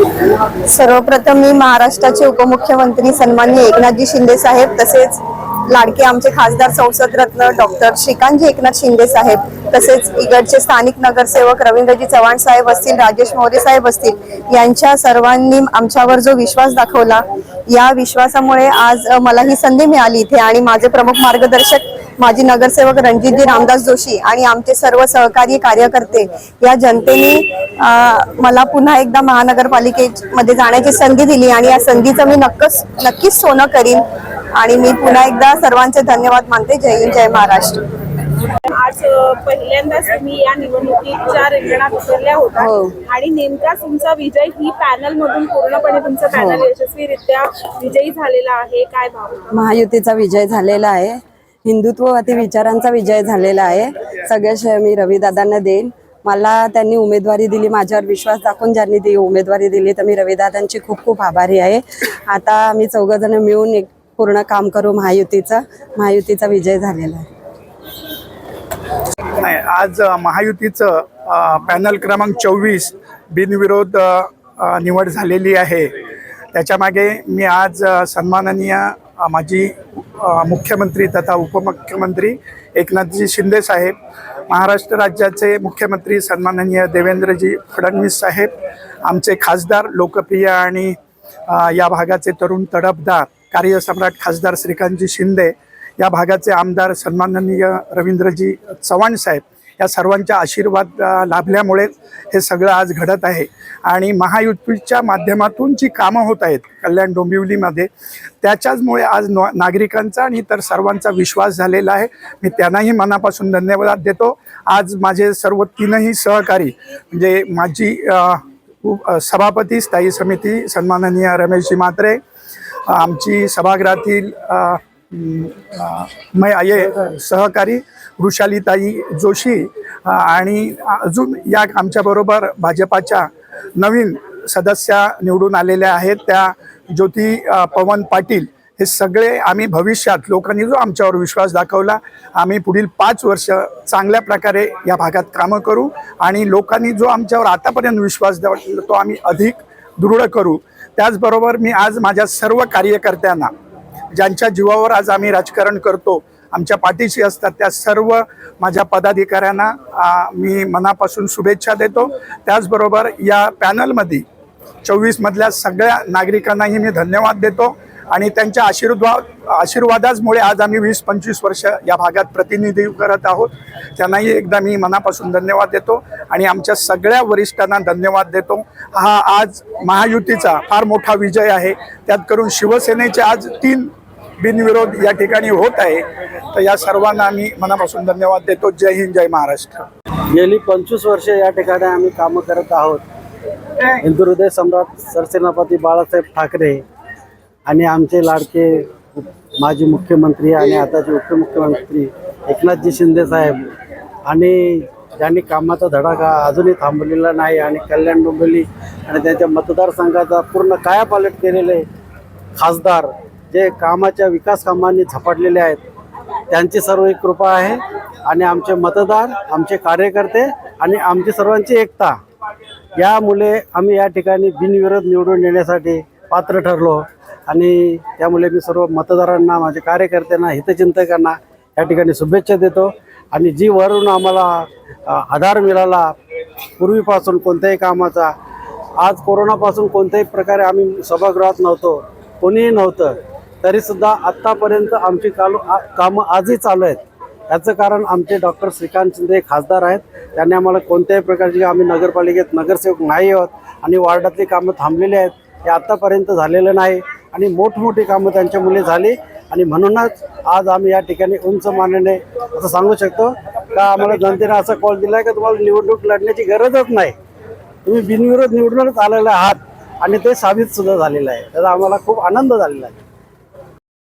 सर्वप्रथम मी महाराष्ट्राचे उपमुख्यमंत्री सन्माननीय एकनाथजी शिंदे साहेब, तसेच लाडके आमचे खासदार संसद रत्न डॉक्टर श्रीकांतजी एकनाथ शिंदे साहेब, तसेच इकडचे स्थानिक नगरसेवक रवींद्रजी चव्हाण साहेब असतील, राजेश मोरे साहेब असतील, यांच्या सर्वांनी आमच्यावर जो विश्वास दाखवला, या विश्वासामुळे आज मला ही संधी मिळाली इथे। आणि माझे प्रमुख मार्गदर्शक माजी नगरसेवक रणजितजी रामदास जोशी आणि आमचे सर्व सहकारी कार्यकर्ते, या जनतेने मला पुन्हा एकदा महानगरपालिकेमध्ये जाण्याची संधी दिली आणि या संधीचं मी नक्कीच सोनं करीन। आणि मी पुन्हा एकदा सर्वांचे धन्यवाद मानते। जय हिंद, जय महाराष्ट्र। आज पहिल्यांदाच तुम्ही या निवडणुकीच्या रिंगणात उतरल्या होता आणि नेमका तुमचा विजय ही पॅनल मधून पूर्णपणे तुमचा पॅनल यशस्वीरित्या विजयी झालेला आहे, काय भावना? महायुतीचा विजय झालेला आहे, हिंदुत्ववादी विचारांचा विजय झालेला आहे। सगळे श्रेय मी रविदादांना देईन। मला त्यांनी उमेदवारी दिली, माझ्यावर विश्वास दाखवून ज्यांनी ती उमेदवारी दिली, तर मी रविदादांची खूप खूप आभारी आहे। आता आम्ही चौघजण मिळून एक पूर्ण काम करू महायुतीचा विजय झालेला आहे। आज महायुतीचं पॅनल क्रमांक 24 बिनविरोध निवड झालेली आहे। त्याच्या मागे मी आज सन्माननीय माजी मुख्यमंत्री तथा उपमुख्यमंत्री एकनाथजी शिंदे साहेब, महाराष्ट्र राज्याचे मुख्यमंत्री सन्माननीय देवेंद्रजी फडणवीस साहेब, आमचे खासदार लोकप्रिय आणि या भागाचे तरुण तडफदार कार्यसम्राट खासदार श्रीकांतजी शिंदे, या भागाचे आमदार सन्माननीय रवींद्रजी चव्हाण साहेब, या सर्वांच्या आशीर्वाद लाभल्यामुळे हे सगळं आज घडत आहे। आणि महायुतीच्या माध्यमातून जी कामं होत आहेत कल्याण डोंबिवलीमध्ये, त्याच्याचमुळे आज नागरिकांचा आणि इतर सर्वांचा विश्वास झालेला आहे। मी त्यांनाही मनापासून धन्यवाद देतो। आज माझे सर्व तीनही सहकारी म्हणजे माझी सभापती स्थायी समिती सन्माननीय रमेशजी म्हात्रे, आमची सभागृहातील सहकारी वृषालीताई जोशी आणि अजून या आमच्याबरोबर भाजपाच्या नवीन सदस्या निवडून आलेल्या आहेत त्या ज्योती पवन पाटील, हे सगळे आम्ही भविष्यात लोकांनी जो आमच्यावर विश्वास दाखवला, आम्ही पुढील 5 वर्ष चांगल्या प्रकारे या भागात कामं करू आणि लोकांनी जो आमच्यावर आतापर्यंत विश्वास दाखवला तो आम्ही अधिक दृढ करू। त्याचबरोबर मी आज माझ्या सर्व कार्यकर्त्यांना, ज्यांच्या जीवावर आज आम्ही राजकारण करतो, आमच्या पाठीशी असतात, त्या सर्व माझ्या पदाधिकाऱ्यांना मी मनापासून शुभेच्छा देतो। त्याचबरोबर या पॅनलमध्ये 24 मधल्या सगळ्या नागरिकांनाही मी धन्यवाद देतो आणि त्यांच्या आशीर्वादामुळे आज आम्ही 20-25 वर्ष या भागात प्रतिनिधित्व करत आहोत। त्यांनाही एकदा मी मनापासून धन्यवाद देतो आणि आमच्या सगळ्या वरिष्ठांना धन्यवाद देतो। हा आज महायुतीचा फार मोठा विजय आहे, त्यात करून शिवसेनेचे आज 3 बिनविरोध या ठिकाणी होत आहे, तर या सर्वांना आम्ही मनापासून धन्यवाद देतो। जय हिंद, जय महाराष्ट्र। गेली 25 वर्षे या ठिकाणी आम्ही कामं करत आहोत। हिंदू हृदय सम्राट सरसेनापती बाळासाहेब ठाकरे आणि आमचे लाडके माजी मुख्यमंत्री आणि आताचे उपमुख्यमंत्री एकनाथजी शिंदे साहेब, आणि ज्यांनी कामाचा धडाका अजूनही थांबलेला नाही आणि कल्याण डोंबिवली आणि त्यांच्या मतदारसंघाचा पूर्ण कायापालट केलेले खासदार, जे कामाच्या विकास कामांनी झपाटलेले आहेत, त्यांची सर्व एक कृपा आहे। आणि आमचे मतदार, आमचे कार्यकर्ते आणि आमची सर्वांची एकता, यामुळे आम्ही या ठिकाणी बिनविरोध निवडून येण्यासाठी पात्र ठरलो। आणि त्यामुळे मी सर्व मतदारांना, माझ्या कार्यकर्त्यांना, हितचिंतकांना या ठिकाणी शुभेच्छा देतो। आणि जी वरून आम्हाला आधार मिळाला पूर्वीपासून कोणत्याही कामाचा, आज कोरोनापासून कोणत्याही प्रकारे आम्ही सभागृहात नव्हतो, कोणीही नव्हतं, तरीसुद्धा आत्तापर्यंत आमची कामं आजही चालू आहेत। याचं कारण आमचे डॉक्टर श्रीकांत शिंदे खासदार आहेत। त्यांनी आम्हाला कोणत्याही प्रकारची, आम्ही नगरपालिकेत नगरसेवक नाही आहोत आणि वार्डातली कामं थांबलेली आहेत, हे आत्तापर्यंत झालेलं नाही आणि मोठमोठी कामं त्यांच्यामुळे झाली। आणि म्हणूनच आज आम्ही या ठिकाणी उंच मानेने असं सांगू शकतो का आम्हाला जनतेने असा कॉल दिला आहे का तुम्हाला निवडणूक लढण्याची गरजच नाही, तुम्ही बिनविरोध निवडूनच आलेले आहात आणि ते साबित सुद्धा झालेलं आहे। त्याचा आम्हाला खूप आनंद झालेला आहे।